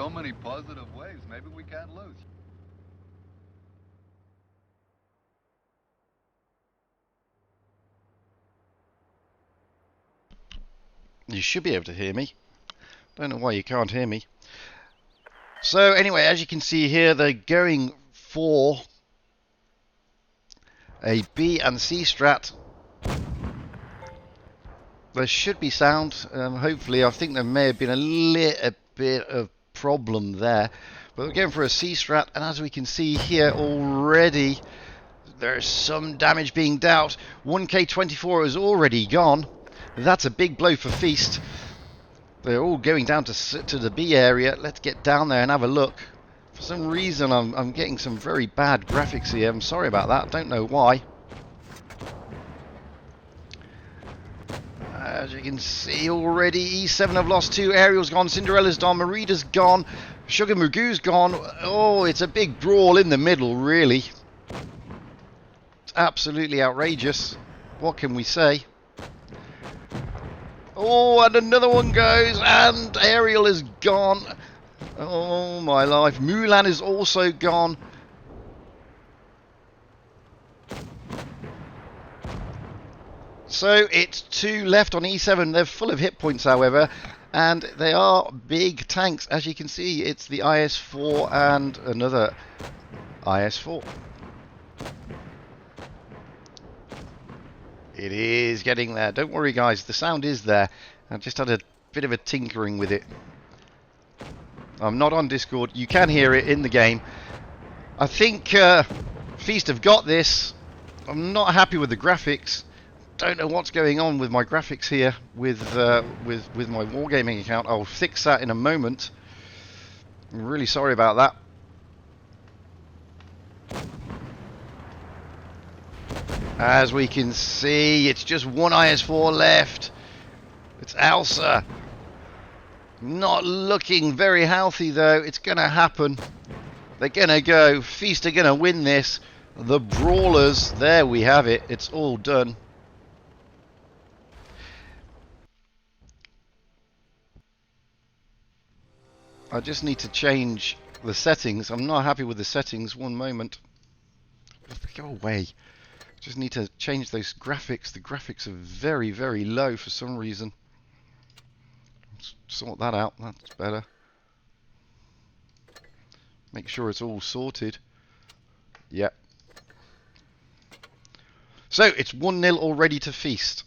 so many positive waves. Maybe we can't lose. You should be able to hear me. Don't know why you can't hear me. So anyway, as you can see here, they're going for a B and C strat. There should be sound, hopefully. I think there may have been a little bit of problem there. But we're going for a C strat, and as we can see here already, there's some damage being dealt. 1K24 is already gone. That's a big blow for Feast. They're all going down to the B area. Let's get down there and have a look. For some reason, I'm getting some very bad graphics here. I'm sorry about that. Don't know why. As you can see already, E7 have lost 2. Ariel's gone. Cinderella's gone. Marida's gone. Sugar Magoo's gone. Oh, it's a big brawl in the middle, really. It's absolutely outrageous. What can we say? Oh, and another one goes, and Ariel is gone. Oh, my life. Mulan is also gone. So it's 2 left on E7. They're full of hit points, however, and they are big tanks. As you can see, it's the IS-4 and another IS-4. It is getting there. Don't worry, guys. The sound is there. I just had a bit of a tinkering with it. I'm not on Discord. You can hear it in the game. I think Feast have got this. I'm not happy with the graphics. Don't know what's going on with my graphics here with my Wargaming account. I'll fix that in a moment. I'm really sorry about that. As we can see, it's just one IS-4 left. It's Elsa. Not looking very healthy, though. It's going to happen. They're going to go. Feast are going to win this. The Brawlers. There we have it. It's all done. I just need to change the settings. I'm not happy with the settings. One moment. Go away. Just need to change those graphics. The graphics are very, very low for some reason. Let's sort that out. That's better. Make sure it's all sorted. Yep. So it's 1-0 already to Feast.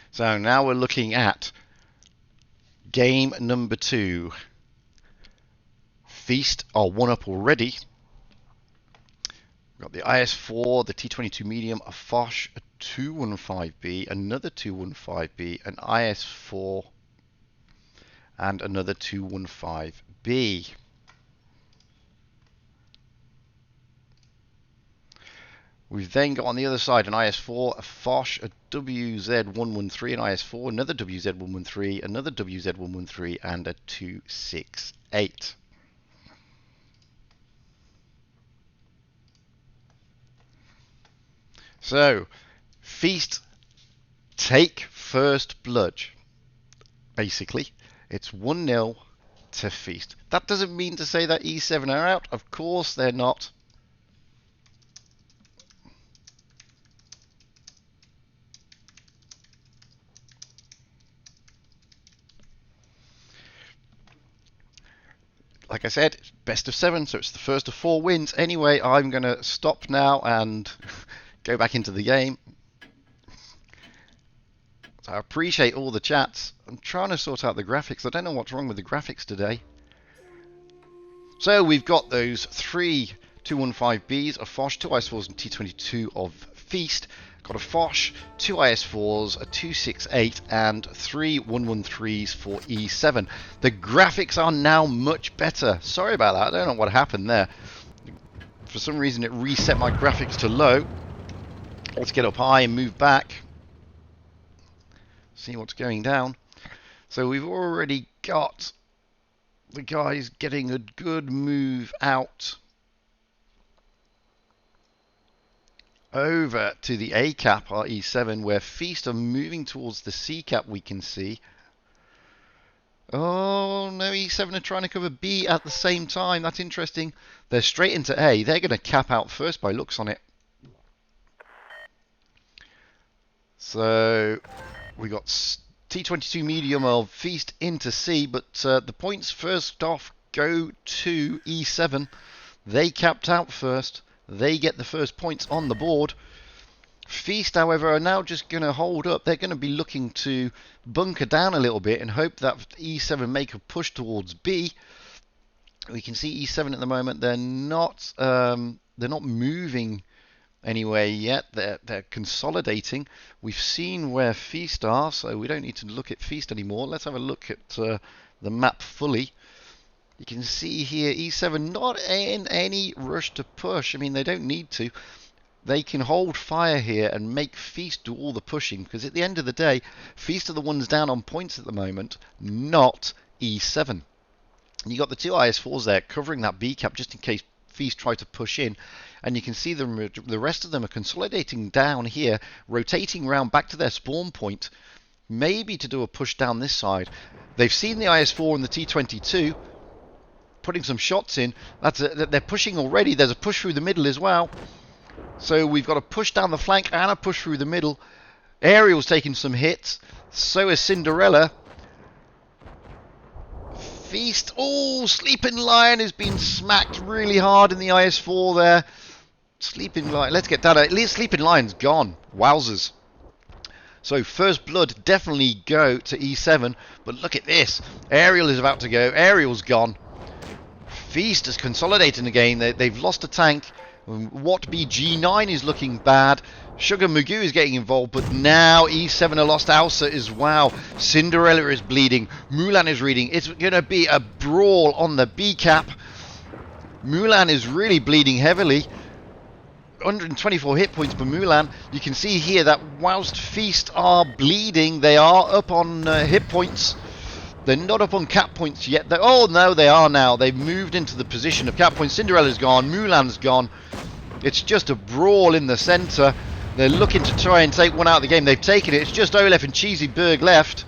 So now we're looking at game number 2. Feast are 1 up already. We've got the IS-4, the T-22 medium, a Foch, a 215B, another 215B, an IS-4, and another 215B. We've then got on the other side an IS-4, a Foch, a WZ-113, an IS-4, another WZ-113, another WZ-113, and a 268. So, Feast take first blood. Basically, it's 1-0 to Feast. That doesn't mean to say that E7 are out. Of course they're not. Like I said, it's best of 7, so it's the first of 4 wins. Anyway, I'm going to stop now and go back into the game. So I appreciate all the chats. I'm trying to sort out the graphics. I don't know what's wrong with the graphics today. So we've got those 3 215Bs of Foch, 2 IS-4s and T-22 of Feast. Got a Foch, 2 IS-4s, a 268 and 3 113s for E7. The graphics are now much better. Sorry about that. I don't know what happened there. For some reason it reset my graphics to low. Let's get up high and move back. See what's going down. So we've already got the guys getting a good move out over to the A cap, our E7, where Feast are moving towards the C cap, we can see. Oh, no, E7 are trying to cover B at the same time. That's interesting. They're straight into A. They're going to cap out first by looks on it. So we got T22 medium of Feast into C, but the points first off go to E7. They capped out first. They get the first points on the board. Feast, however, are now just going to hold up. They're going to be looking to bunker down a little bit and hope that E7 make a push towards B. We can see E7 at the moment. They're not moving anywhere yet. They're consolidating. We've seen where Feast are, so we don't need to look at Feast anymore. Let's have a look at the map fully. You can see here E7 not in any rush to push. I mean, they don't need to. They can hold fire here and make Feast do all the pushing, because at the end of the day, Feast are the ones down on points at the moment, not E7. You got the two IS4s there covering that B cap just in case Feast try to push in, and you can see them, the rest of them are consolidating down here, rotating around back to their spawn point, maybe to do a push down this side. They've seen the IS4 and the T22 putting some shots in. They're pushing already. There's a push through the middle as well. So we've got a push down the flank and a push through the middle. Aerial's taking some hits. So is Cinderella. Feast. Oh, Sleeping Lion has been smacked really hard in the IS4 there. Sleeping Lion. Let's get that. At least Sleeping Lion's gone. Wowzers. So first blood definitely go to E7. But look at this. Aerial is about to go. Aerial's gone. Feast is consolidating again. They've lost a tank. WOTB G9 is looking bad. Sugar Magoo is getting involved, but now E7 are lost Alsa as well. Cinderella is bleeding. Mulan is reading. It's going to be a brawl on the B cap. Mulan is really bleeding heavily. 124 hit points per Mulan. You can see here that whilst Feast are bleeding, they are up on hit points. They're not up on cap points yet. Oh, no, they are now. They've moved into the position of cap points. Cinderella's gone. Mulan's gone. It's just a brawl in the centre. They're looking to try and take one out of the game. They've taken it. It's just Olaf and Cheesyberg left.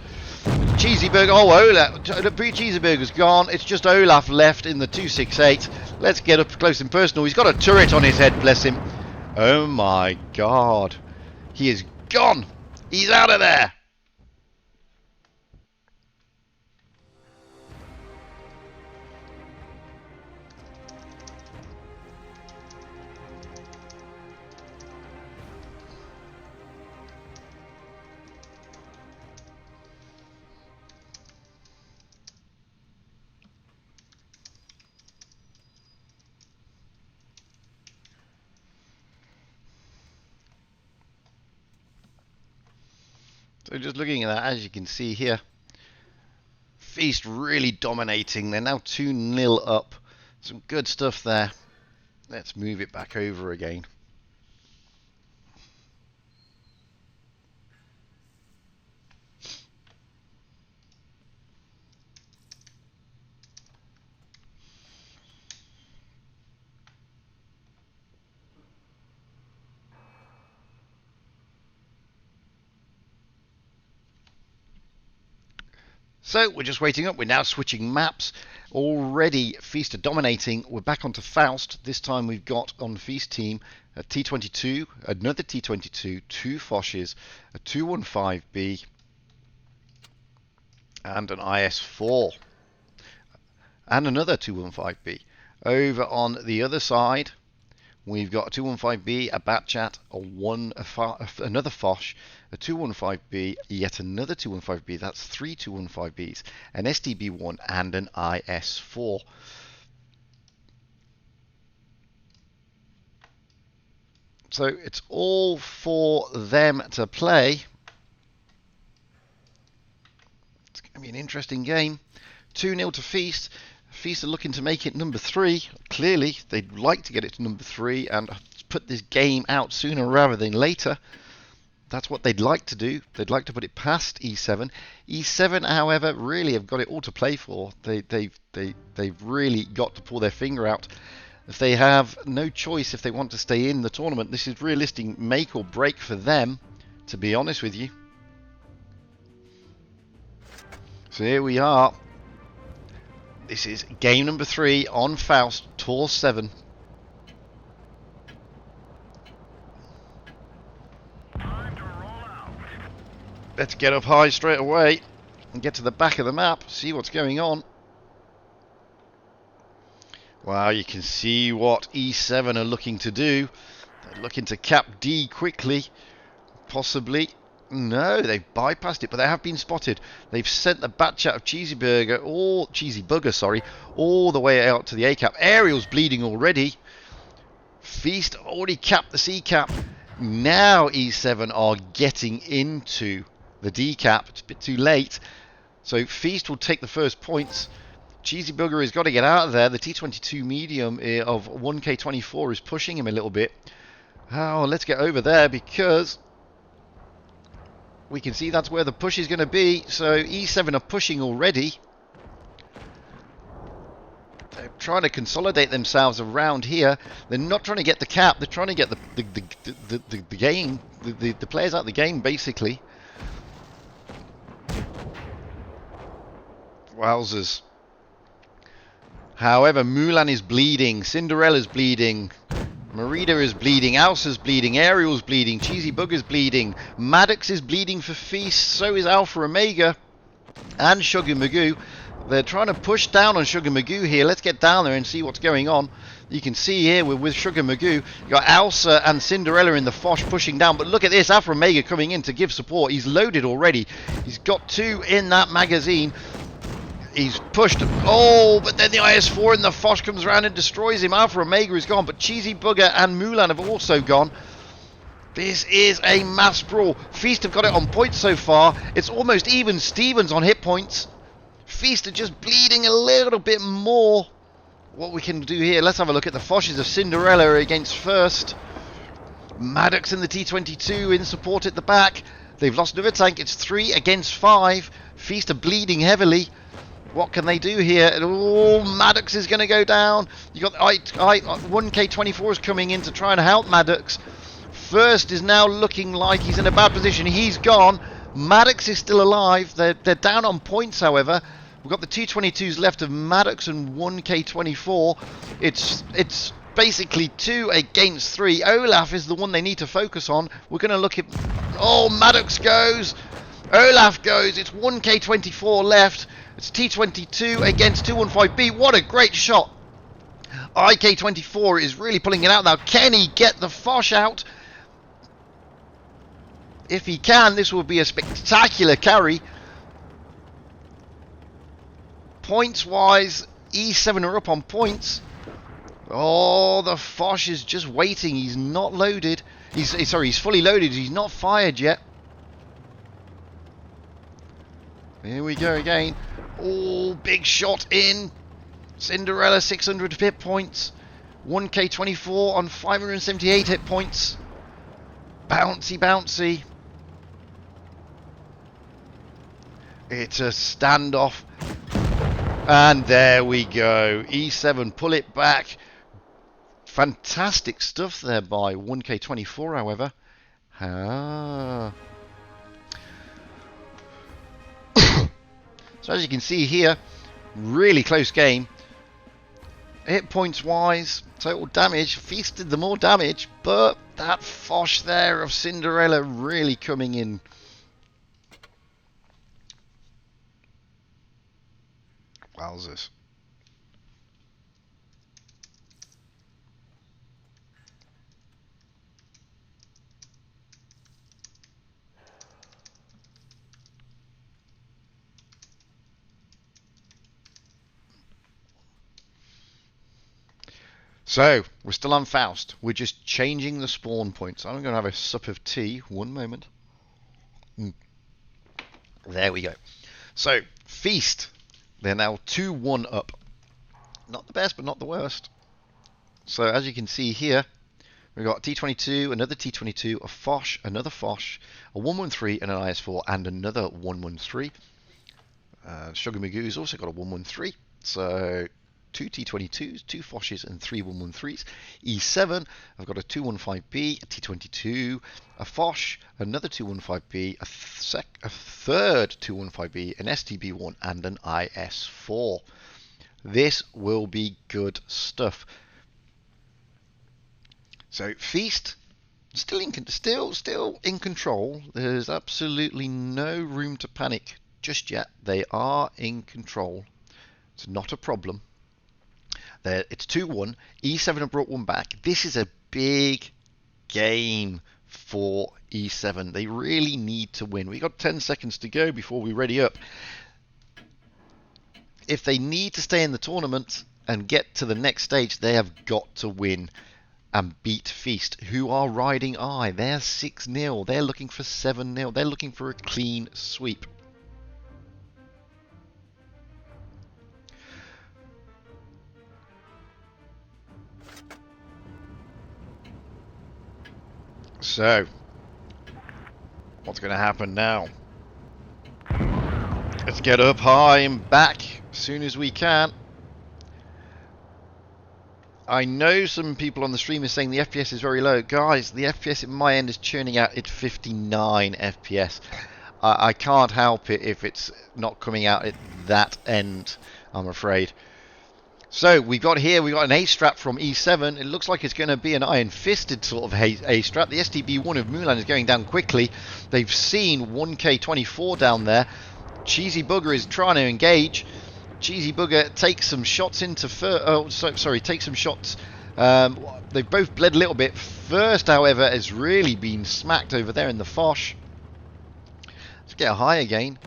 Cheesyberg. Oh, Olaf. Cheesyberg is gone. It's just Olaf left in the 268. Let's get up close and personal. He's got a turret on his head, bless him. Oh, my God. He is gone. He's out of there. So just looking at that, as you can see here, Feast really dominating. They're now 2-0 up. Some good stuff there. Let's move it back over again. So we're just waiting up. We're now switching maps. Already Feast are dominating. We're back onto Faust. This time we've got on Feast team a T22, another T22, two Foshes, a 215B, and an IS4, and another 215B. Over on the other side, we've got a 215B, a Batchat, another Fosh, a 215B, yet another 215B. That's three 215Bs, an STB1, and an IS4. So it's all for them to play. It's going to be an interesting game. 2-0 to Feast. Feast are looking to make it number 3. Clearly, they'd like to get it to number 3 and put this game out sooner rather than later. That's what they'd like to do. They'd like to put it past e7. E7, however, really have got it all to play for. They've really got to pull their finger out. If they have no choice, if they want to stay in the tournament, this is realistic make or break for them, to be honest with you. So here we are. This is game number 3 on Faust, Tour 7. Let's get up high straight away and get to the back of the map, see what's going on. Wow, you can see what E7 are looking to do. They're looking to cap D quickly, possibly. No, they've bypassed it, but they have been spotted. They've sent the batch out of Cheesy Bugger, sorry, all the way out to the A cap. Ariel's bleeding already. Feast already capped the C cap. Now E7 are getting into the D cap. It's a bit too late. So Feast will take the first points. Cheesy Bugger has got to get out of there. The T22 medium of 1K24 is pushing him a little bit. Oh, let's get over there because we can see that's where the push is going to be. So E7 are pushing already. They're trying to consolidate themselves around here. They're not trying to get the cap. They're trying to get the game, the players out of the game, basically. Wowzers. However, Mulan is bleeding, Cinderella's bleeding, Merida is bleeding, Alsa's bleeding, Ariel's bleeding, Cheesy Bugger's bleeding, Maddox is bleeding for Feast, so is Alpha Omega, and Sugar Magoo. They're trying to push down on Sugar Magoo here. Let's get down there and see what's going on. You can see here with Sugar Magoo, you've got Elsa and Cinderella in the Foch pushing down. But look at this, Alpha Omega coming in to give support. He's loaded already. He's got 2 in that magazine. He's pushed. Oh, but then the IS-4 in the Foch comes around and destroys him. Alpha Omega is gone, but Cheesy Bugger and Mulan have also gone. This is a mass brawl. Feast have got it on points so far. It's almost even Stevens on hit points. Feast are just bleeding a little bit more. What we can do here, let's have a look at the Foches of Cinderella against first. Maddox and the T22 in support at the back. They've lost another tank. It's 3 against 5. Feast are bleeding heavily. What can they do here? Oh, Maddox is going to go down. You got 1K24 is coming in to try and help Maddox. First is now looking like he's in a bad position. He's gone. Maddox is still alive. They're down on points, however. We've got the 222s left of Maddox and 1K24. It's basically 2 against 3. Olaf is the one they need to focus on. We're going to look at... Oh, Maddox goes. Olaf goes. It's 1K24 left. It's T22 against 215B. What a great shot. IK24 is really pulling it out now. Can he get the Foch out? If he can, this will be a spectacular carry. Points-wise, E7 are up on points. Oh, the Foch is just waiting. He's not loaded. He's fully loaded. He's not fired yet. Here we go again. Oh, big shot in. Cinderella, 600 hit points. 1K24 on 578 hit points. Bouncy, bouncy. It's a standoff. And there we go. E7 pull it back. Fantastic stuff there by 1K24, however. So as you can see here, really close game. Hit points wise, total damage, Feast did the more damage, but that Foch there of Cinderella really coming in. Wowzers. So, we're still on Faust. We're just changing the spawn points. I'm going to have a sup of tea. One moment. There we go. So, Feast. They're now 2-1 up. Not the best, but not the worst. So, as you can see here, We've got T22, another T22, a Foch, another Foch, a 113, and an IS4, and another 113. Sugar Magoo's also got a 113. So 2 T22s, 2 Foches, and 3 113s. E7, I've got a 215B, a T22, a Foch, another 215B, a third 215B, an STB1, and an IS4. This will be good stuff. So Feast still in control. There's absolutely no room to panic just yet. They are in control. It's not a problem. It's 2-1. E7 have brought one back. This is a big game for E7. They really need to win. We've got 10 seconds to go before we ready up. If they need to stay in the tournament and get to the next stage, they have got to win and beat Feast, who are riding high. They're 6-0. They're looking for 7-0. They're looking for a clean sweep. So, what's going to happen now? Let's get up high and back as soon as we can. I know some people on the stream are saying the FPS is very low. Guys, the FPS at my end is churning out at 59 FPS. I can't help it if it's not coming out at that end, I'm afraid. So we've got an A-strap from E7. It looks like it's going to be an iron-fisted sort of A-strap. The STB1 of Mulan is going down quickly. They've seen 1K24 down there. Cheesy Bugger is trying to engage. Cheesy Bugger takes some shots into takes some shots. They've both bled a little bit. First, however, has really been smacked over there in the Foch. Let's get high again.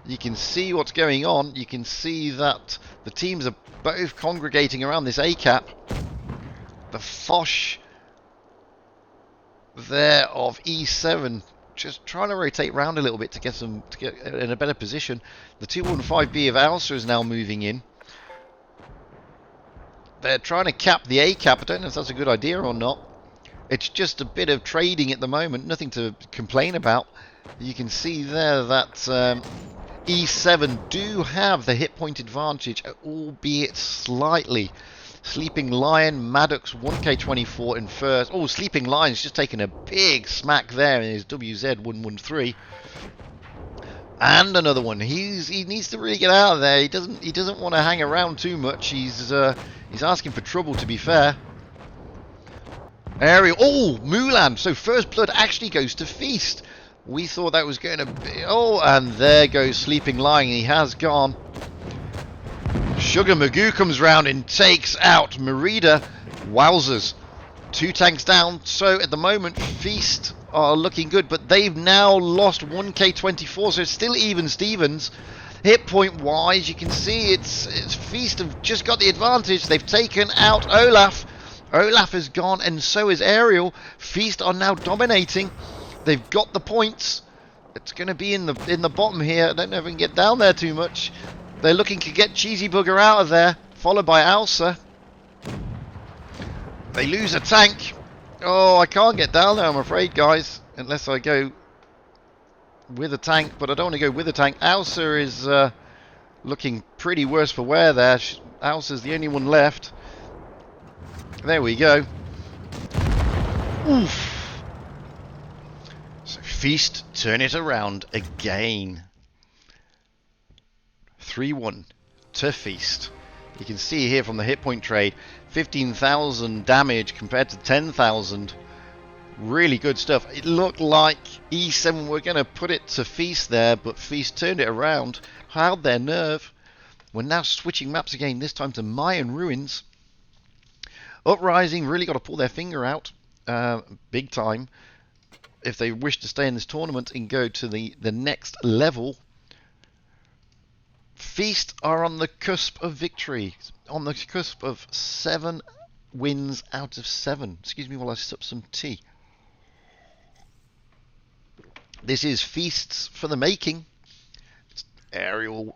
You can see what's going on. You can see that the teams are both congregating around this A-cap. The Foch there of E7 just trying to rotate round a little bit to get in a better position. The 215B of Alsa is now moving in. They're trying to cap the A-cap. I don't know if that's a good idea or not. It's just a bit of trading at the moment, nothing to complain about. You can see there that E7 do have the hit point advantage, albeit slightly. Sleeping Lion, Maddox, 1K24 in first. Oh, Sleeping Lion's just taken a big smack there in his WZ113. And another one. He needs to really get out of there. He doesn't want to hang around too much. He's asking for trouble, to be fair. Ariel. Oh, Mulan. So first blood actually goes to Feast. We thought that was going to be... Oh, and there goes Sleeping Lion. He has gone. Sugar Magoo comes round and takes out Merida. Wowzers. 2 tanks down. So at the moment, Feast are looking good, but they've now lost 1K24, so it's still even Stevens. Hit point wise, you can see it's Feast have just got the advantage. They've taken out Olaf. Olaf has gone, and so is Ariel. Feast are now dominating. They've got the points. It's going to be in the bottom here. I don't know if we can get down there too much. They're looking to get Cheesy Bugger out of there, followed by Alsa. They lose a tank. Oh, I can't get down there, I'm afraid, guys, unless I go with a tank, but I don't want to go with a tank. Alsa is looking pretty worse for wear there. Alsa's the only one left. There we go. Oof. So Feast turn it around again. 3-1 to Feast. You can see here from the hit point trade, 15,000 damage compared to 10,000. Really good stuff. It looked like E7 were going to put it to Feast there, but Feast turned it around, held their nerve. We're now switching maps again, this time to Mayan Ruins. Uprising really got to pull their finger out big time if they wish to stay in this tournament and go to the next level. Feast are on the cusp of victory, on the cusp of 7 wins out of 7. Excuse me while I sip some tea. This is Feasts for the making. E7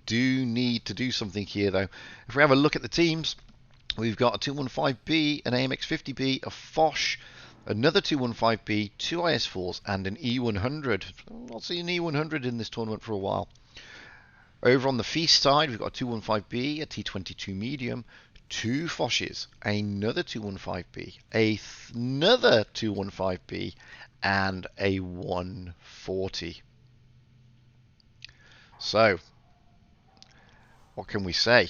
do need to do something here, though. If we have a look at the teams, We've got a 215B, an AMX50B, a Foch, another 215B, two IS4s, and an E100. I've not seen an E100 in this tournament for a while. Over on the Feast side, we've got a 215B, a T22 medium, two Foches, another 215B, another 215B, and a 140. So, what can we say?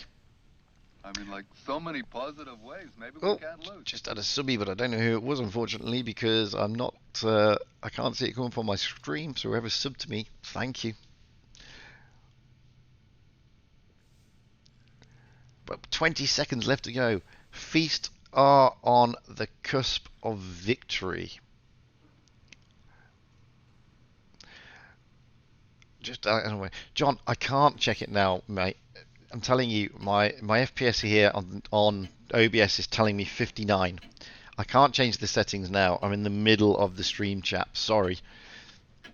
I mean, like, so many positive ways. Maybe we can't lose. Just had a subby, but I don't know who it was, unfortunately, because I'm not. I can't see it coming from my stream. So whoever subbed to me, thank you. But 20 seconds left to go. Feast are on the cusp of victory. Just anyway, John, I can't check it now, mate. I'm telling you, my FPS here on OBS is telling me 59. I can't change the settings now. I'm in the middle of the stream chat. Sorry.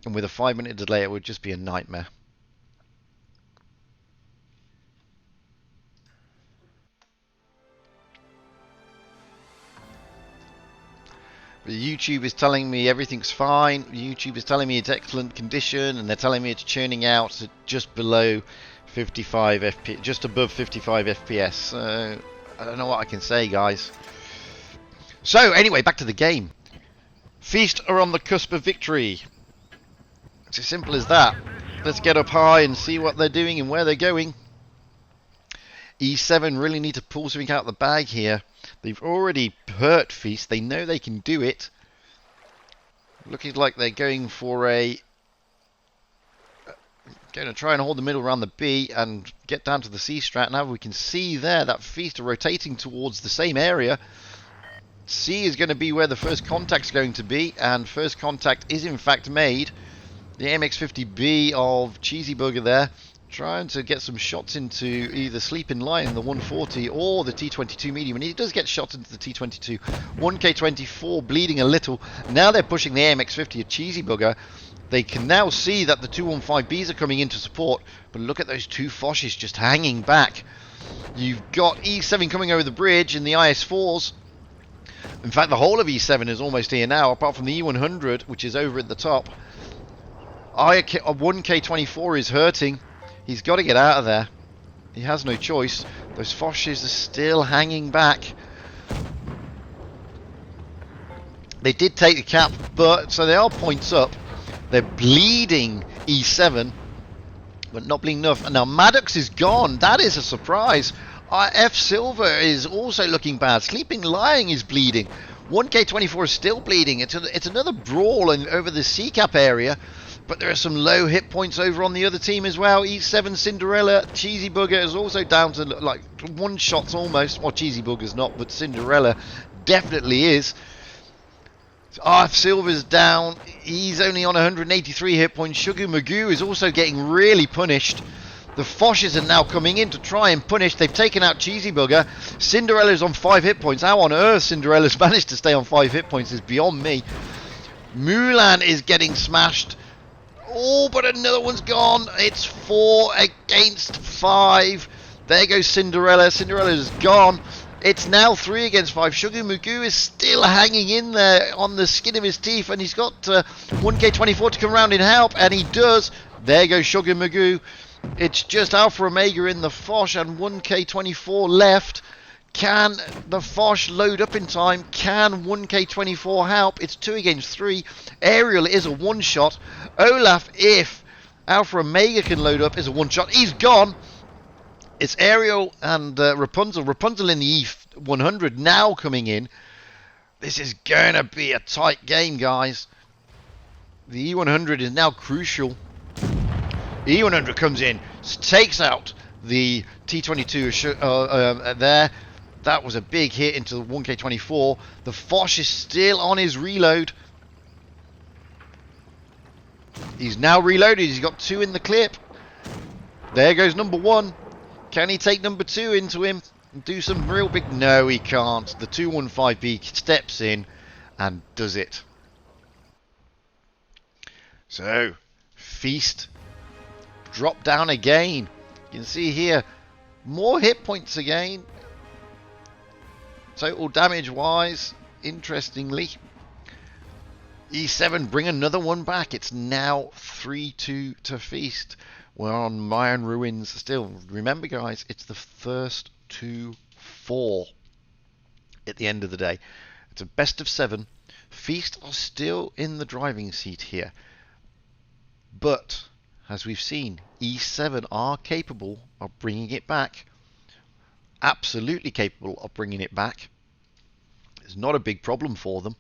And with a 5-minute delay, it would just be a nightmare. YouTube is telling me everything's fine. YouTube is telling me it's excellent condition, and they're telling me it's churning out at just below 55 FPS, just above 55 FPS. So I don't know what I can say, guys. So anyway, back to the game. Feast are on the cusp of victory. It's as simple as that. Let's get up high and see what they're doing and where they're going. E7 really need to pull something out of the bag here. They've already hurt Feast. They know they can do it. Looking like they're going for a... Going to try and hold the middle around the B and get down to the C strat. Now we can see there that Feast are rotating towards the same area. C is going to be where the first contact's going to be, and first contact is in fact made. The MX-50B of Cheesy Bugger there, trying to get some shots into either Sleeping Lion, the 140, or the T22 medium, and he does get shots into the T22. 1K24 bleeding a little. Now they're pushing the AMX-50 of Cheesy Bugger. They can now see that the 215Bs are coming into support, but look at those two Foches just hanging back. You've got E7 coming over the bridge in the IS4s. In fact, the whole of E7 is almost here now, apart from the E100, which is over at the top. 1K24 is hurting. He's got to get out of there. He has no choice. Those Foches are still hanging back. They did take the cap, but so they are points up. They're bleeding E7, but not bleeding enough. And now Maddox is gone. That is a surprise. F Silver is also looking bad. Sleeping Lion is bleeding. 1K24 is still bleeding. It's another brawl over the C-cap area. But there are some low hit points over on the other team as well. E7 Cinderella, Cheesy Bugger is also down to like one shots almost. Well, Cheesy Bugger's not, but Cinderella definitely is. F Silver's down. He's only on 183 hit points. Sugar Magoo is also getting really punished. The Foches are now coming in to try and punish. They've taken out Cheesy Bugger. Cinderella's on 5 hit points. How on earth Cinderella's managed to stay on 5 hit points is beyond me. Mulan is getting smashed. Oh, but another one's gone. It's 4 against 5. There goes Cinderella. Cinderella's gone. It's now 3 against 5. Sugar Magoo is still hanging in there on the skin of his teeth, and he's got 1K24 to come around and help, and he does. There goes Sugar Magoo. It's just Alpha Omega in the Foch and 1K24 left. Can the Foch load up in time? Can 1K24 help? It's 2 against 3. Ariel is a one-shot. Olaf, if Alpha Omega can load up, is a one-shot. He's gone. It's Ariel and Rapunzel. Rapunzel in the E100 now coming in. This is going to be a tight game, guys. The E100 is now crucial. The E100 comes in, takes out the T22 there. That was a big hit into the 1K24. The Foch is still on his reload. He's now reloaded. He's got 2 in the clip. There goes number 1. Can he take number 2 into him and do some real big... No, he can't. The 215B steps in and does it. So, Feast drop down again. You can see here, more hit points again. Total damage wise, interestingly, E7 bring another one back. It's now 3-2 to Feast. We're on Mayan Ruins still. Remember, guys, it's the first 2-4 at the end of the day. It's a best of 7. Feast are still in the driving seat here. But, as we've seen, E7 are capable of bringing it back. Absolutely capable of bringing it back. It's not a big problem for them.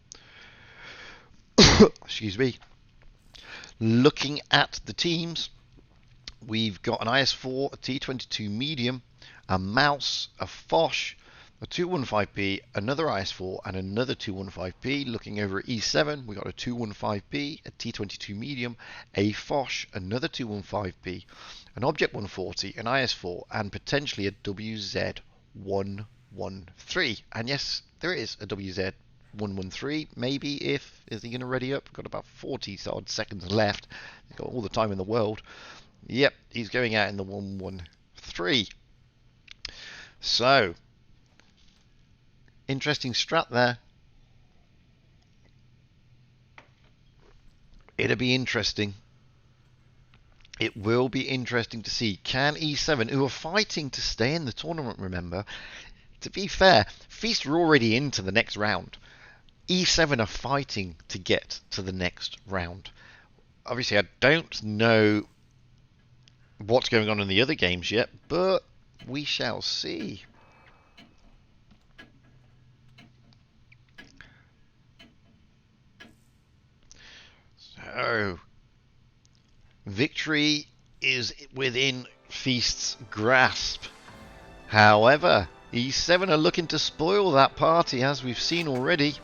Excuse me. Looking at the teams, we've got an IS-4, a T-22 medium, a Mouse, a Foch, a 215B, another IS-4, and another 215B. Looking over at E7, we've got a 215B, a T-22 medium, a Foch, another 215B, an Object 140, an IS-4, and potentially a WZ-113. And yes, there is a WZ-113. Maybe if is he going to ready up? Got about 40 odd seconds left. He's got all the time in the world. Yep, he's going out in the 113. So, interesting strat there. It'll be interesting. It will be interesting to see. Can E7, who are fighting to stay in the tournament, remember, to be fair, Feast are already into the next round. E7 are fighting to get to the next round. Obviously, I don't know what's going on in the other games yet, but we shall see. So, victory is within Feast's grasp. However, E7 are looking to spoil that party, as we've seen already.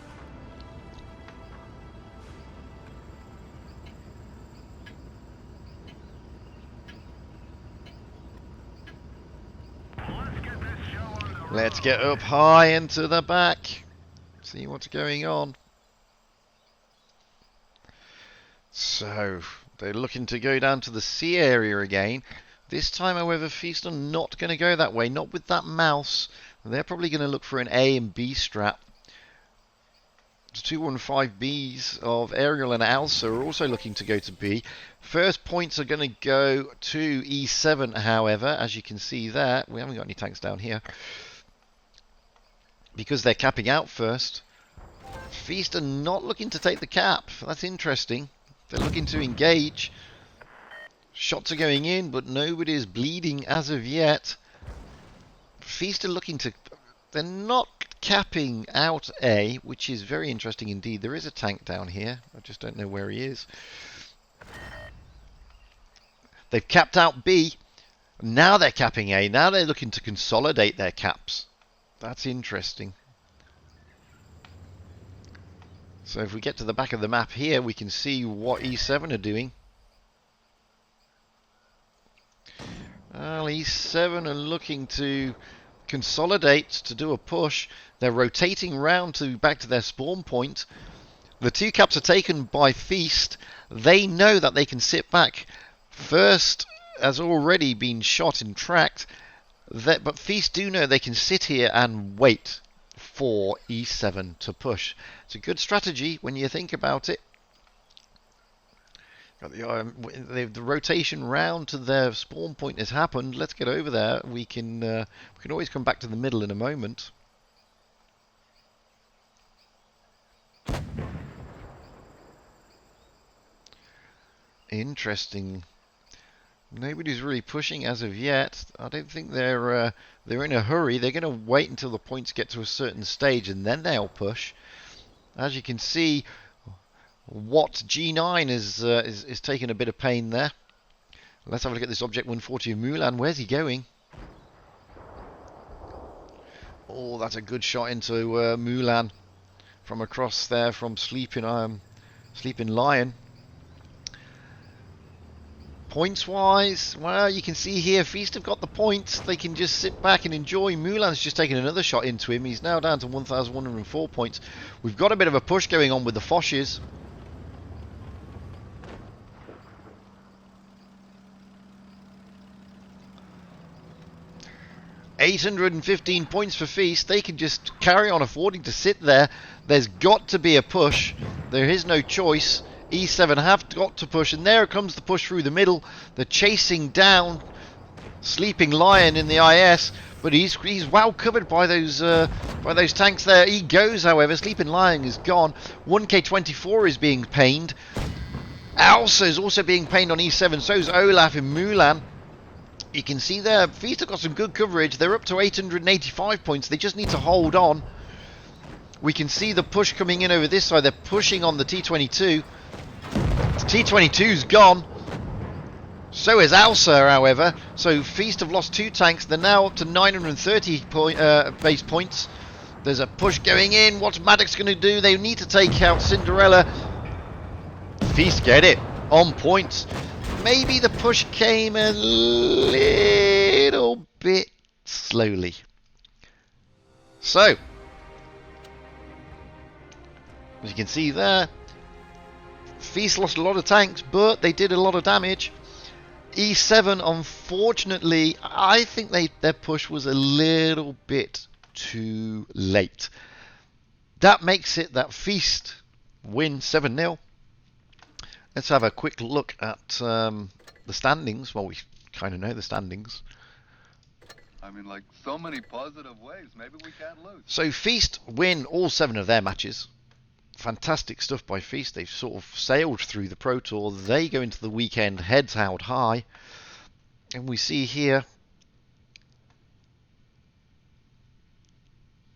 Let's get up high into the back. See what's going on. So, they're looking to go down to the C area again. This time, however, Feast are not going to go that way. Not with that Mouse. They're probably going to look for an A and B strat. The 215Bs of Ariel and Alsa are also looking to go to B. First points are going to go to E7, however, as you can see there. We haven't got any tanks down here, because they're capping out first. Feast are not looking to take the cap. That's interesting. They're looking to engage. Shots are going in, but nobody is bleeding as of yet. Feast are looking to... They're not capping out A, which is very interesting indeed. There is a tank down here. I just don't know where he is. They've capped out B. Now they're capping A. Now they're looking to consolidate their caps. That's interesting. So if we get to the back of the map here, we can see what E7 are doing. Well, E7 are looking to consolidate, to do a push. They're rotating round to back to their spawn point. The two caps are taken by Feast. They know that they can sit back. First has already been shot and tracked. But Feast do know they can sit here and wait for E7 to push. It's a good strategy when you think about it. The rotation round to their spawn point has happened. Let's get over there. We can always come back to the middle in a moment. Interesting. Nobody's really pushing as of yet. I don't think they're in a hurry. They're going to wait until the points get to a certain stage and then they'll push. As you can see, Watt G9 is taking a bit of pain there. Let's have a look at this Object 140 of Mulan. Where's he going? Oh, that's a good shot into Mulan from across there from Sleeping Lion. Points-wise, well, you can see here, Feast have got the points. They can just sit back and enjoy. Mulan's just taken another shot into him. He's now down to 1,104 points. We've got a bit of a push going on with the Foches. 815 points for Feast. They can just carry on affording to sit there. There's got to be a push. There is no choice. E7 have got to push, and there comes the push through the middle. They're chasing down Sleeping Lion in the IS, but he's well covered by those tanks there. He goes, however. Sleeping Lion is gone. 1K24 is being pained. Alsa is also being pained on E7. So is Olaf and Mulan. You can see there, Feast have got some good coverage. They're up to 885 points. They just need to hold on. We can see the push coming in over this side. They're pushing on the T22. The T22's gone. So is Alsa, however. So Feast have lost 2 tanks. They're now up to 930 base points. There's a push going in. What's Maddox going to do? They need to take out Cinderella. Feast get it. On points. Maybe the push came a little bit slowly. So, as you can see there, Feast lost a lot of tanks, but they did a lot of damage. E7, unfortunately, I think their push was a little bit too late. That makes it that Feast win 7-0. Let's have a quick look at the standings. Well, we kind of know the standings. I mean, like, so many positive ways. Maybe we can't lose. So Feast win all 7 of their matches. Fantastic stuff by Feast. They've sort of sailed through the Pro Tour. They go into the weekend heads held high. And we see here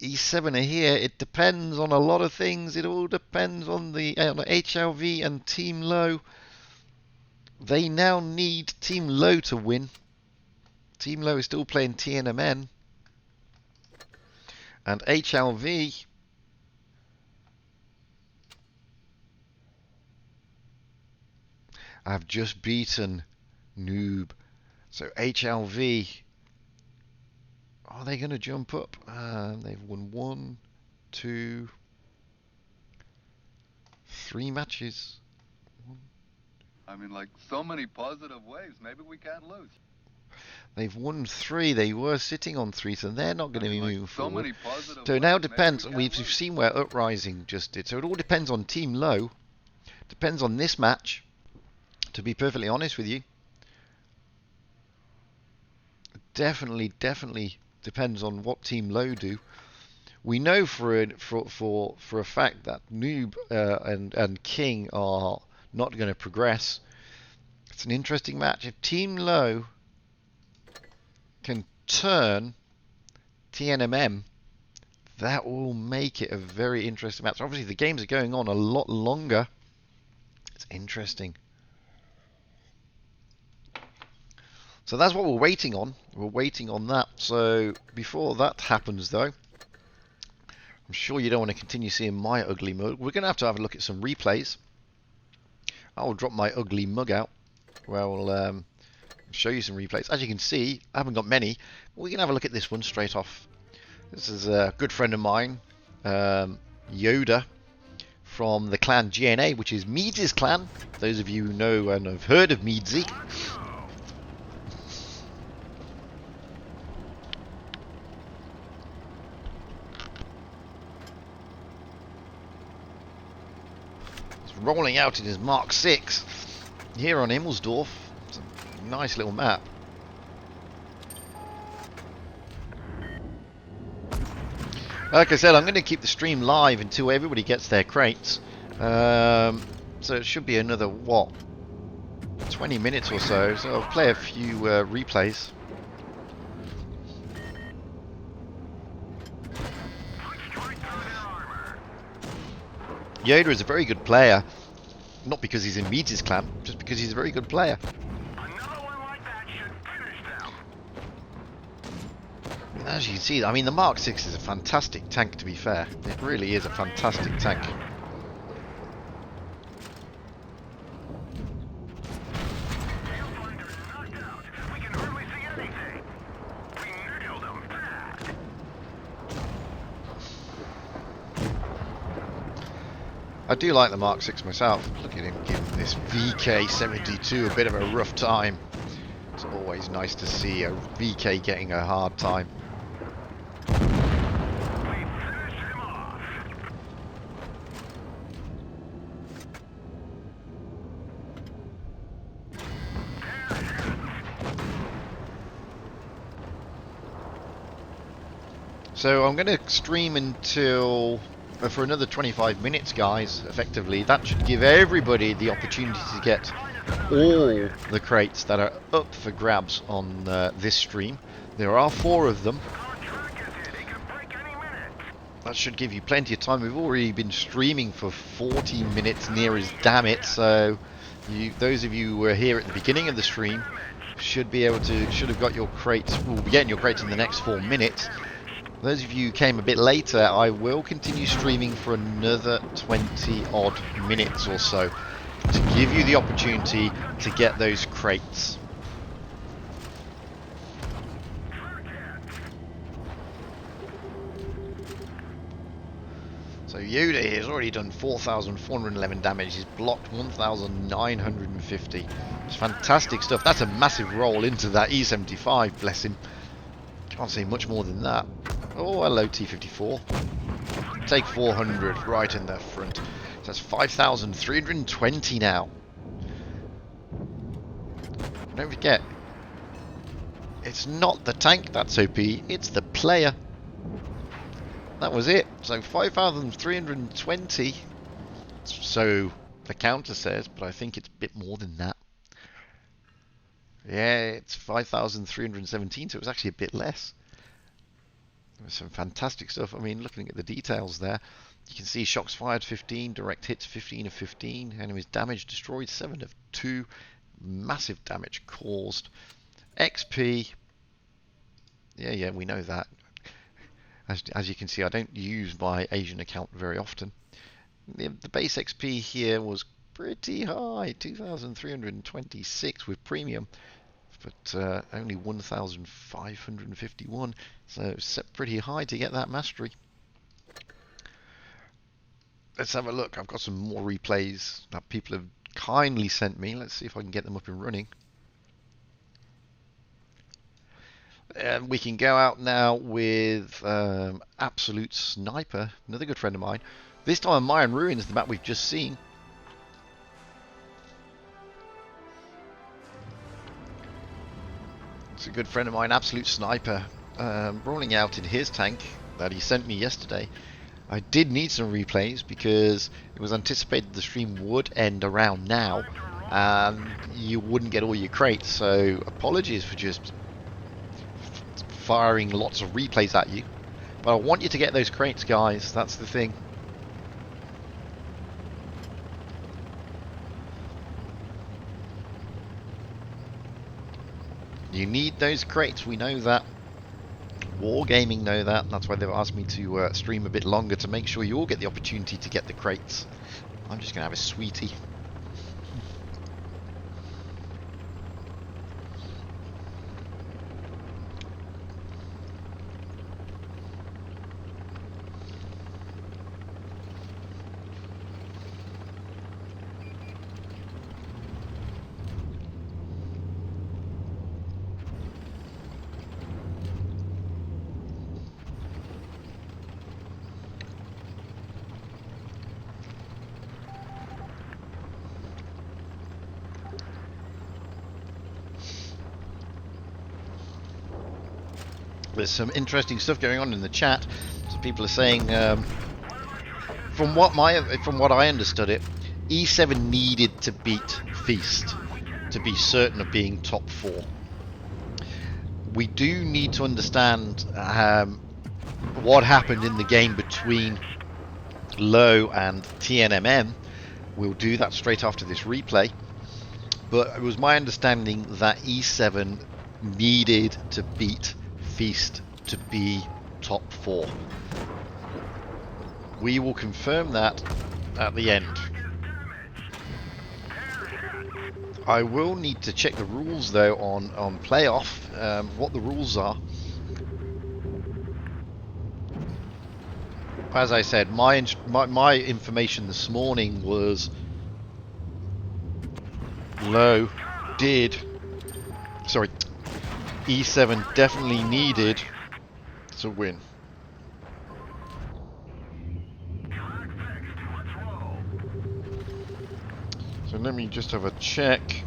E7 are here. It depends on a lot of things. It all depends on the HLV and Team Low. They now need Team Low to win. Team Low is still playing TNMN. And HLV have just beaten Noob. So HLV, are they going to jump up? They've won 1, 2, 3 matches. I mean, like, so many positive ways. Maybe we can't lose. They've won 3. They were sitting on 3, so they're not going to be moving so forward. Many positive So ways. now depends. We've lose. seen where Uprising just did. So it all depends on Team Low. Depends on this match. To be perfectly honest with you, definitely depends on what Team Low do. We know for a fact that Noob and King are not going to progress. It's an interesting match. If Team Low can turn TNMM, that will make it a very interesting match. Obviously, the games are going on a lot longer. It's interesting. So that's what we're waiting on. We're waiting on that. So before that happens, though, I'm sure you don't want to continue seeing my ugly mug. We're going to have a look at some replays. I will drop my ugly mug out, where I will show you some replays. As you can see, I haven't got many. But we can have a look at this one straight off. This is a good friend of mine, Yoda, from the clan GNA, which is Meads' clan. Those of you who know and have heard of Meadsy. Rolling out in his Mark 6 here on Himmelsdorf. It's a nice little map. Like I said, I'm going to keep the stream live until everybody gets their crates. So it should be another, 20 minutes or so. So I'll play a few replays. Yoda is a very good player, not because he's in Meads' clan, just because he's a very good player. As you can see, I mean, the Mark 6 is a fantastic tank, to be fair. It really is a fantastic tank. I do like the Mark 6 myself. Look at him giving this VK72 a bit of a rough time. It's always nice to see a VK getting a hard time. So I'm going to stream until for another 25 minutes, guys. Effectively, that should give everybody the opportunity to get all the crates that are up for grabs on this stream. There are 4 of them. That should give you plenty of time. We've already been streaming for 40 minutes near as damn it. So those of you who were here at the beginning of the stream should have got your crates. Will be getting your crates in the next 4 minutes. Those of you who came a bit later, I will continue streaming for another 20 odd minutes or so to give you the opportunity to get those crates. So Yoda has already done 4,411 damage. He's blocked 1,950. It's fantastic stuff. That's a massive roll into that E75, bless him. Can't say much more than that. Oh, hello T54. Take 400 right in the front. So that's 5,320 now. Don't forget, it's not the tank that's OP, it's the player. That was it. So 5,320. So the counter says, but I think it's a bit more than that. Yeah, it's 5,317, so it was actually a bit less. There's some fantastic stuff. I mean, looking at the details there, you can see shots fired 15, direct hits 15 of 15, enemies damage destroyed 7 of 2, massive damage caused. XP, yeah, we know that. As you can see, I don't use my Asian account very often. The base XP here was pretty high, 2,326 with premium, but only 1,551, so set pretty high to get that mastery. Let's have a look. I've got some more replays that people have kindly sent me. Let's see if I can get them up and running. And we can go out now with Absolute Sniper, another good friend of mine. This time Mayan Ruins, the map we've just seen. It's a good friend of mine, Absolute Sniper, rolling out in his tank that he sent me yesterday. I did need some replays because it was anticipated the stream would end around now and you wouldn't get all your crates, so apologies for just firing lots of replays at you, but I want you to get those crates, guys. That's the thing. You need those crates, we know that. Wargaming know that. That's why they've asked me to stream a bit longer to make sure you all get the opportunity to get the crates. I'm just gonna have a sweetie. There's some interesting stuff going on in the chat. So people are saying, from what I understood it, E7 needed to beat Feast to be certain of being top 4. We do need to understand what happened in the game between Low and TNMM. We'll do that straight after this replay. But it was my understanding that E7 needed to beat Feast to be top 4. We will confirm that at the end. I will need to check the rules though on playoff, what the rules are. As I said, my information this morning was Low did, sorry, E7 definitely needed to win. So let me just have a check.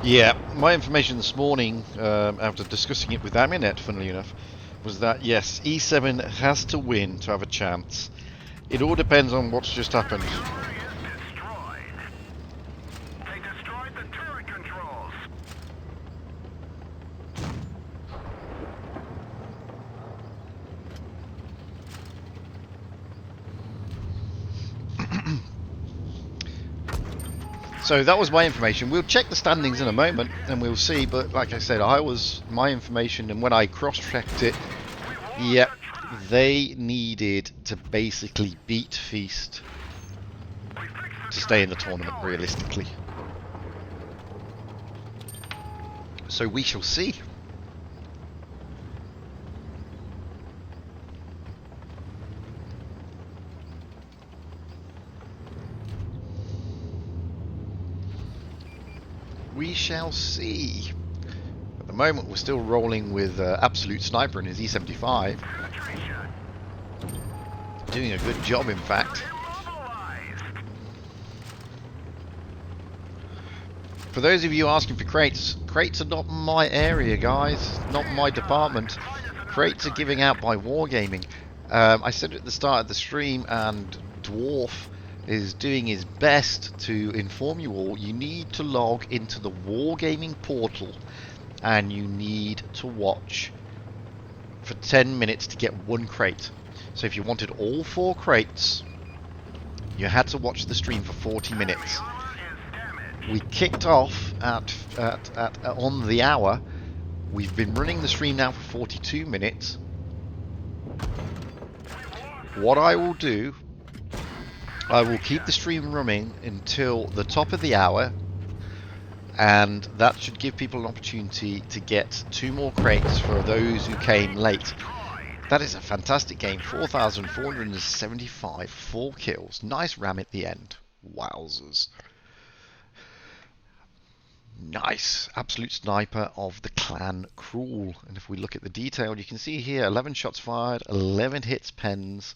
Yeah, my information this morning, after discussing it with Aminet, funnily enough, was that yes, E7 has to win to have a chance. It all depends on what's just happened. Gallery is destroyed. They destroyed the turret controls. So that was my information. We'll check the standings in a moment and we'll see. But like I said, my information, and when I cross-checked it, yep, they needed to basically beat Feast to stay in the tournament, realistically. So we shall see. We shall see. At the moment, we're still rolling with Absolute Sniper in his E75. Doing a good job, in fact. For those of you asking for crates, crates are not my area, guys. Not my department. Crates are giving out by Wargaming. I said at the start of the stream, and Dwarf is doing his best to inform you all. You need to log into the Wargaming portal, and you need to watch for 10 minutes to get one crate. So if you wanted all 4 crates, you had to watch the stream for 40 minutes. We kicked off at on the hour. We've been running the stream now for 42 minutes. What I will do, I will keep the stream running until the top of the hour, and that should give people an opportunity to get 2 more crates for those who came late. That is a fantastic game. 4,475, 4 kills. Nice ram at the end. Wowzers. Nice. Absolute Sniper of the Clan Cruel. And if we look at the detail, you can see here 11 shots fired, 11 hits pens,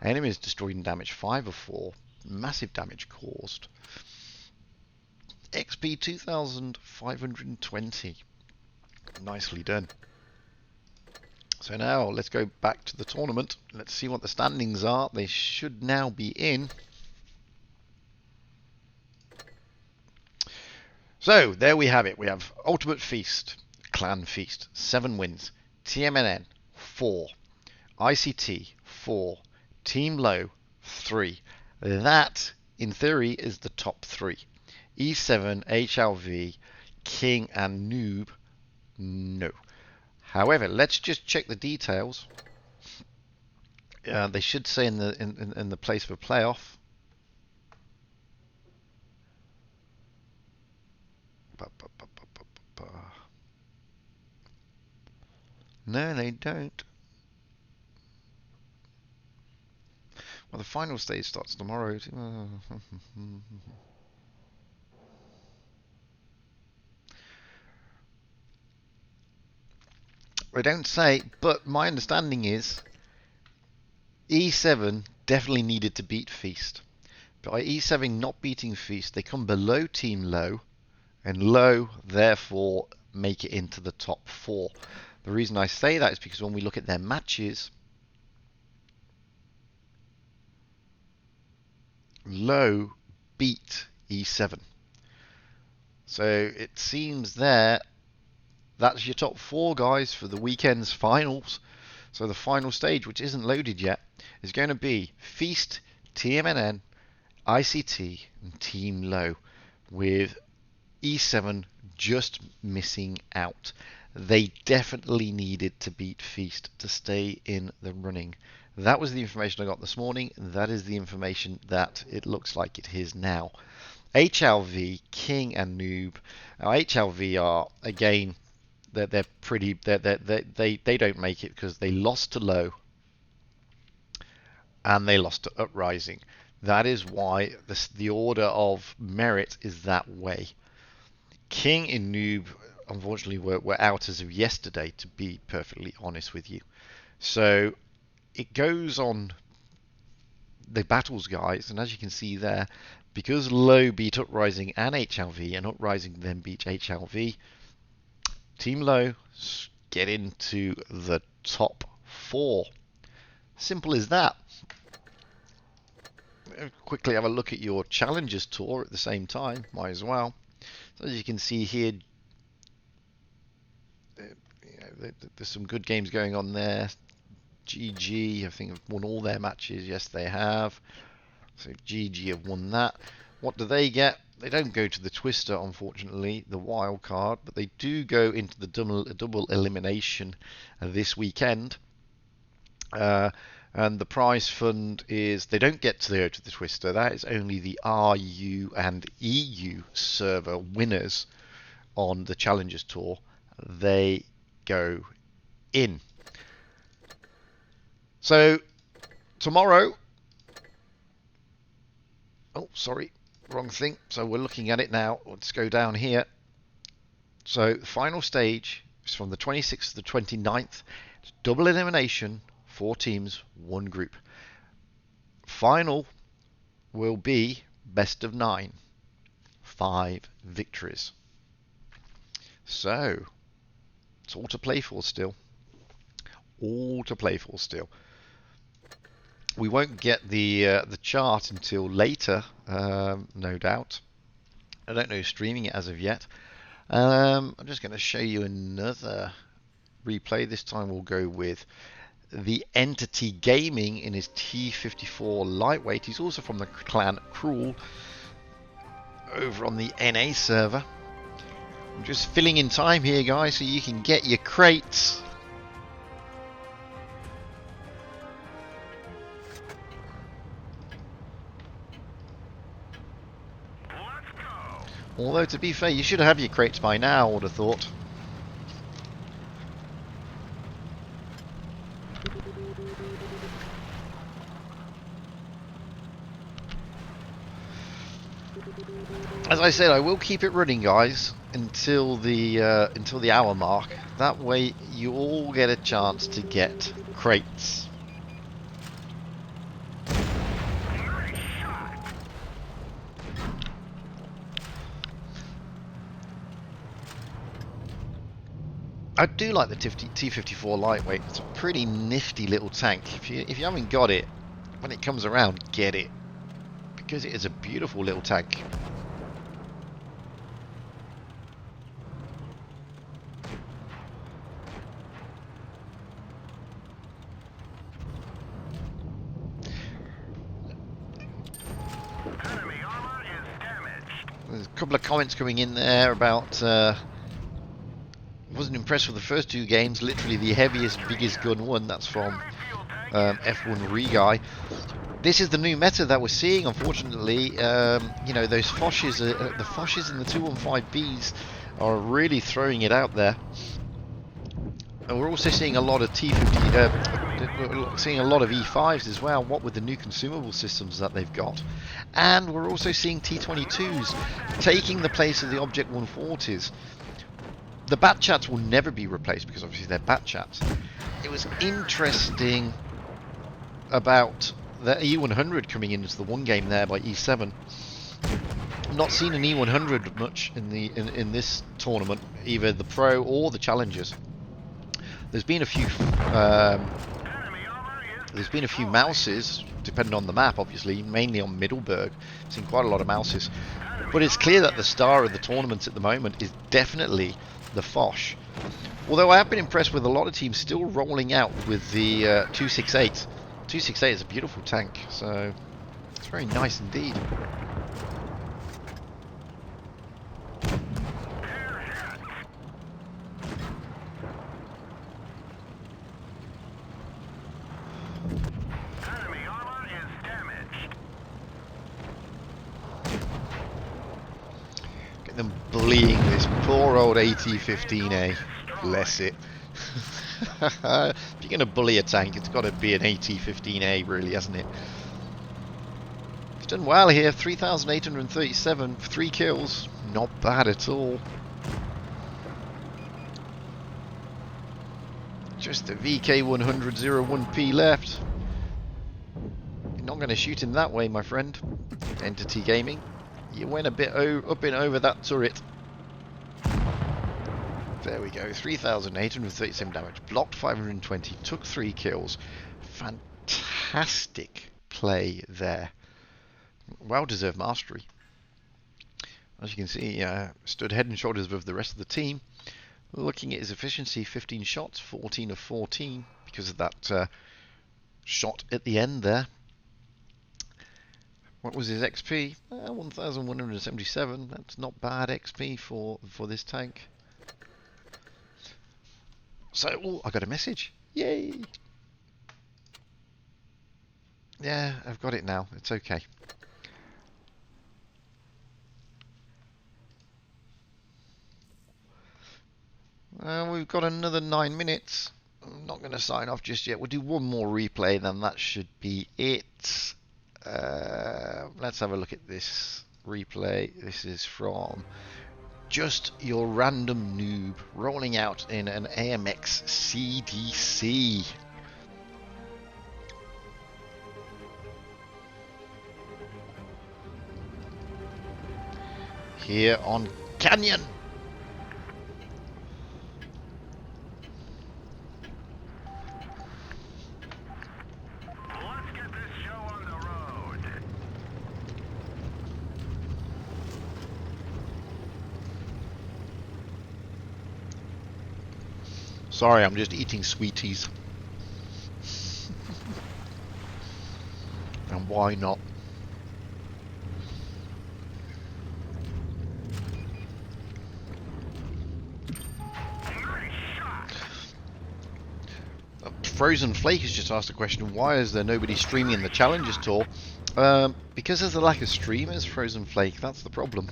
enemies destroyed and damaged 5 of 4, massive damage caused. XP 2,520. Nicely done. So now let's go back to the tournament. Let's see what the standings are. They should now be in. So there we have it. We have Ultimate Feast, Clan Feast, 7 wins. TMNN, 4. ICT, 4. Team Low, 3. That, in theory, is the top 3. E7, HLV, King, and Noob, no. However, let's just check the details. They should say in the place for playoff. No, they don't. Well, the final stage starts tomorrow. They don't say, but my understanding is E7 definitely needed to beat Feast. By E7 not beating Feast, they come below Team Low, and Low therefore make it into the top 4. The reason I say that is because when we look at their matches, Low beat E7. So it seems there that's your top 4 guys for the weekend's finals. So the final stage, which isn't loaded yet, is going to be Feast, TMNN, ICT, and Team Low, with E7 just missing out. They definitely needed to beat Feast to stay in the running. That was the information I got this morning. That is the information that it looks like it is now. HLV, King, and Noob. Now, HLV are, again, they're pretty. They don't make it because they lost to Low and they lost to Uprising. That is why the order of merit is that way. King and Noob, unfortunately, were out as of yesterday, to be perfectly honest with you. So it goes on the battles, guys. And as you can see there, because Low beat Uprising and HLV, and Uprising then beat HLV, Team Low get into the top 4. Simple as that. Quickly have a look at your Challengers Tour at the same time, might as well. So as you can see here, there's some good games going on there. GG, I think, have won all their matches. Yes, they have. So GG have won that. What do they get? They don't go to the Twister, unfortunately, the wild card, but they do go into the double elimination this weekend. And the prize fund is, they don't get to go to the Twister. That is only the RU and EU server winners on the Challengers Tour. They go in. So tomorrow, oh sorry, wrong thing. So we're looking at it now. Let's go down here. So the final stage is from the 26th to the 29th. It's double elimination, 4 teams, 1 group. Final will be best of 9, 5 victories. So it's all to play for still. All to play for still. We won't get the chart until later, no doubt. I don't know streaming it as of yet. I'm just going to show you another replay. This time we'll go with the Entity Gaming in his T54 lightweight. He's also from the clan Cruel over on the NA server. I'm just filling in time here, guys, so you can get your crates. Although, to be fair, you should have your crates by now, I would have thought. As I said, I will keep it running, guys, until the hour mark. That way, you all get a chance to get crates. I do like the T54 lightweight. It's a pretty nifty little tank. If you haven't got it, when it comes around, get it, because it is a beautiful little tank. Enemy armor is damaged. There's a couple of comments coming in there about wasn't impressed with the first 2 games. Literally the heaviest, biggest gun won. That's from F1 Reguy. This is the new meta that we're seeing, unfortunately. You know, those Foshes, the Foshes and the 215Bs are really throwing it out there. And we're also seeing a lot of T50, seeing a lot of E5s as well, what with the new consumable systems that they've got. And we're also seeing T22s taking the place of the Object 140s. The Bat Chats will never be replaced because obviously they're Bat Chats. It was interesting about the E100 coming into the one game there by E7. Not seen an E100 much in this tournament, either the Pro or the Challengers. There's been a few mouses, depending on the map, obviously, mainly on Middleburg. Seen quite a lot of mouses, but it's clear that the star of the tournament at the moment is definitely the Foch. Although I have been impressed with a lot of teams still rolling out with the 268. 268 is a beautiful tank, so it's very nice indeed. Enemy armor is damaged. Get them bullying this poor old AT-15A. Bless it. If you're going to bully a tank, it's got to be an AT-15A, really, hasn't it? He's done well here. 3,837, 3 kills. Not bad at all. Just the VK100 01P left. not going to shoot him that way, my friend. Entity Gaming. You went a bit up and over that turret. There we go. 3,837 damage. Blocked 520. Took 3 kills. Fantastic play there. Well-deserved mastery. As you can see, stood head and shoulders above the rest of the team. Looking at his efficiency, 15 shots, 14 of 14, because of that shot at the end there. What was his XP? 1,177. That's not bad XP for this tank. So, oh, I got a message. Yay! Yeah, I've got it now. It's okay. We've got another 9 minutes. I'm not going to sign off just yet. We'll do one more replay, then that should be it. Let's have a look at this replay. This is from Just Your Random Noob, rolling out in an AMX CDC. Here on Canyon. Let's get this show on the road. Sorry, I'm just eating sweeties. And why not? Frozen Flake has just asked a question, why is there nobody streaming in the Challengers Tour? Because there's a lack of streamers, Frozen Flake, that's the problem.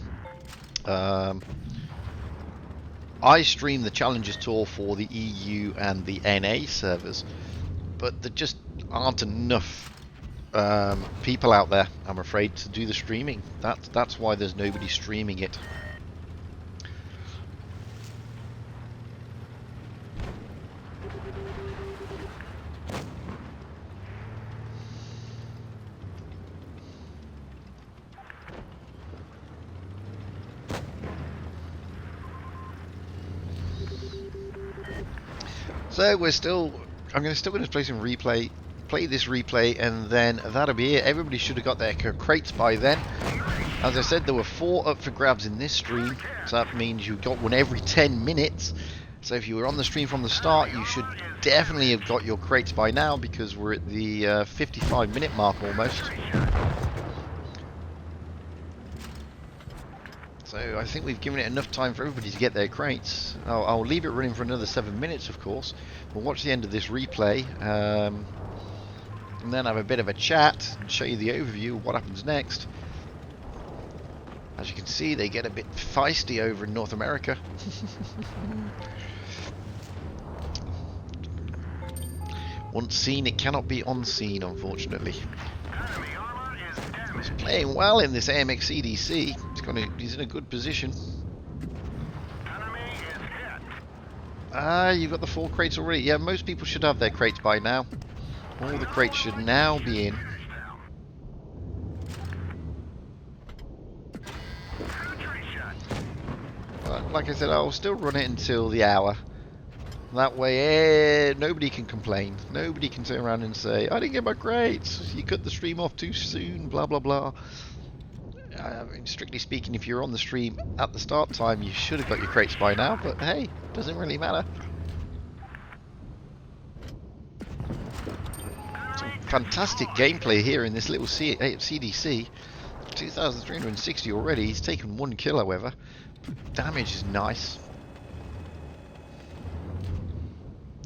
I stream the Challengers Tour for the EU and the NA servers, but there just aren't enough people out there, I'm afraid, to do the streaming. That's why there's nobody streaming it. So I'm still going to play some replay, play this replay, and then that'll be it. Everybody should have got their crates by then. As I said, there were 4 up for grabs in this stream, so that means you got one every 10 minutes. So if you were on the stream from the start, you should definitely have got your crates by now, because we're at the 55-minute mark almost. So I think we've given it enough time for everybody to get their crates. I'll leave it running for another 7 minutes, of course. We'll watch the end of this replay, and then have a bit of a chat and show you the overview of what happens next. As you can see, they get a bit feisty over in North America. Once seen, it cannot be unseen, unfortunately. He's playing well in this AMX CDC. He's in a good position. You've got the 4 crates already. Yeah, most people should have their crates by now. All the crates should now be in. Like I said, I'll still run it until the hour. That way, nobody can complain. Nobody can turn around and say, I didn't get my crates. You cut the stream off too soon, blah, blah, blah. I mean, strictly speaking, if you're on the stream at the start time, you should have got your crates by now, but hey, doesn't really matter. Some fantastic gameplay here in this little CDC. 2,360 already. He's taken 1 kill, however. Damage is nice.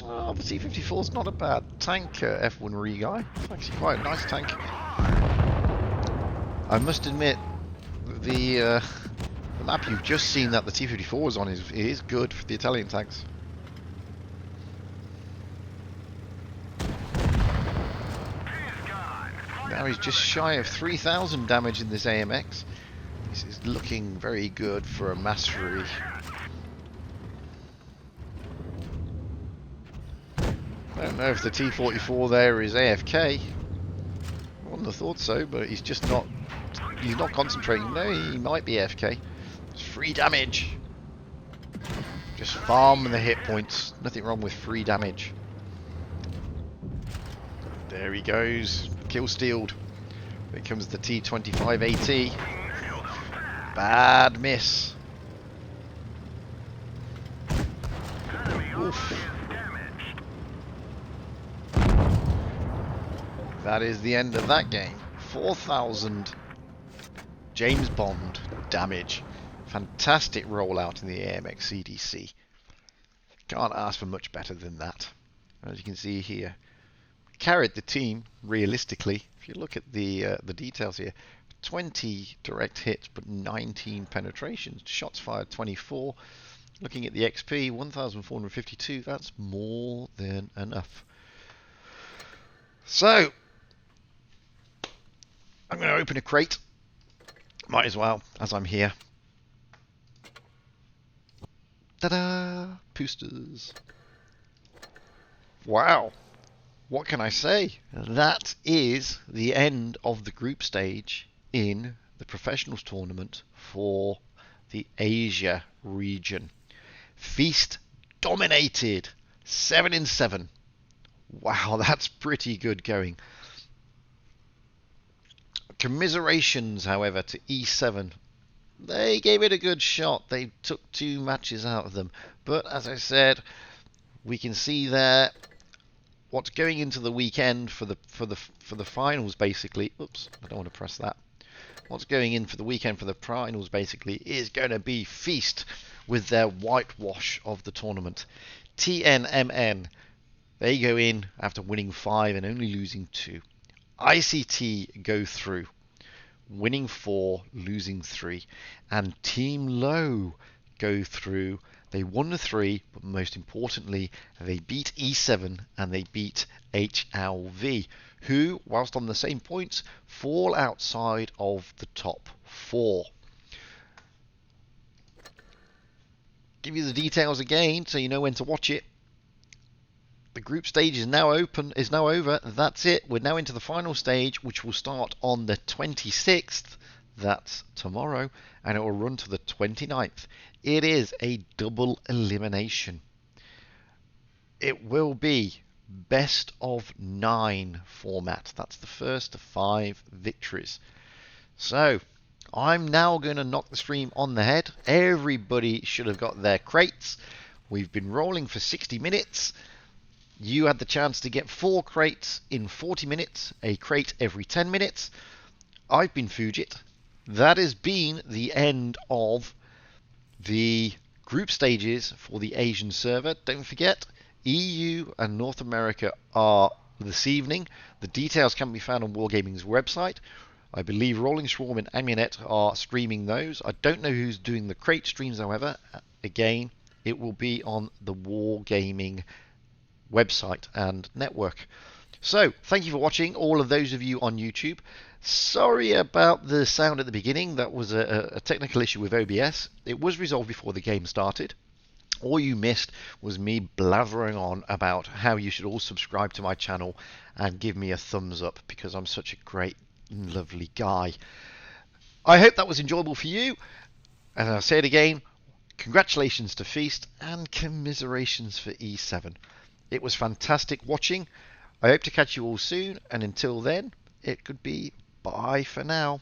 Oh, the T-54 is not a bad tank, F1 Re-Guy. It's actually quite a nice tank. I must admit, the map you've just seen that the T-54 is on is good for the Italian tanks. Now he's just shy of 3,000 damage in this AMX. This is looking very good for a mastery. I don't know if the T-44 there is AFK. have thought so, but he's just not. He's not concentrating. No, he might be AFK. It's free damage. Just farm the hit points. Nothing wrong with free damage. There he goes. Kill stealed. Here comes the T25AT. Bad miss. Oof. That is the end of that game. 4,000 James Bond damage. Fantastic rollout in the AMX CDC. Can't ask for much better than that. As you can see here, carried the team realistically. If you look at the details here, 20 direct hits but 19 penetrations. Shots fired 24. Looking at the XP, 1,452. That's more than enough. So I'm going to open a crate. Might as well, as I'm here. Ta-da! Boosters. Wow. What can I say? That is the end of the group stage in the professionals tournament for the Asia region. Feast dominated. 7-7. Wow, that's pretty good going. Commiserations, however, to E7. They gave it a good shot. They took 2 matches out of them. But as I said, we can see there what's going into the weekend for the finals basically. Oops, I don't want to press that. What's going in for the weekend for the finals basically is going to be Feast with their whitewash of the tournament. TNMN, they go in after winning 5 and only losing 2. ICT go through, winning 4, losing 3, and Team Low go through. They won the 3, but most importantly, they beat E7 and they beat HLV, who, whilst on the same points, fall outside of the top 4. Give you the details again so you know when to watch it. The group stage is now over. That's it. We're now into the final stage, which will start on the 26th. That's tomorrow, and it will run to the 29th. It is a double elimination. It will be best of 9 format. That's the first of 5 victories. So I'm now going to knock the stream on the head. Everybody should have got their crates. We've been rolling for 60 minutes. You had the chance to get 4 crates in 40 minutes, a crate every 10 minutes. I've been Fujit. That has been the end of the group stages for the Asian server. Don't forget, EU and North America are this evening. The details can be found on Wargaming's website. I believe Rolling Swarm and Amunet are streaming those. I don't know who's doing the crate streams, however. Again, it will be on the Wargaming website and network. So, thank you for watching, all of those of you on YouTube. Sorry about the sound at the beginning. That was a technical issue with OBS. It was resolved before the game started. All you missed was me blathering on about how you should all subscribe to my channel and give me a thumbs up because I'm such a great, lovely guy. I hope that was enjoyable for you. And I'll say it again, congratulations to Feast and commiserations for E7. It was fantastic watching. I hope to catch you all soon, and until then, it could be bye for now.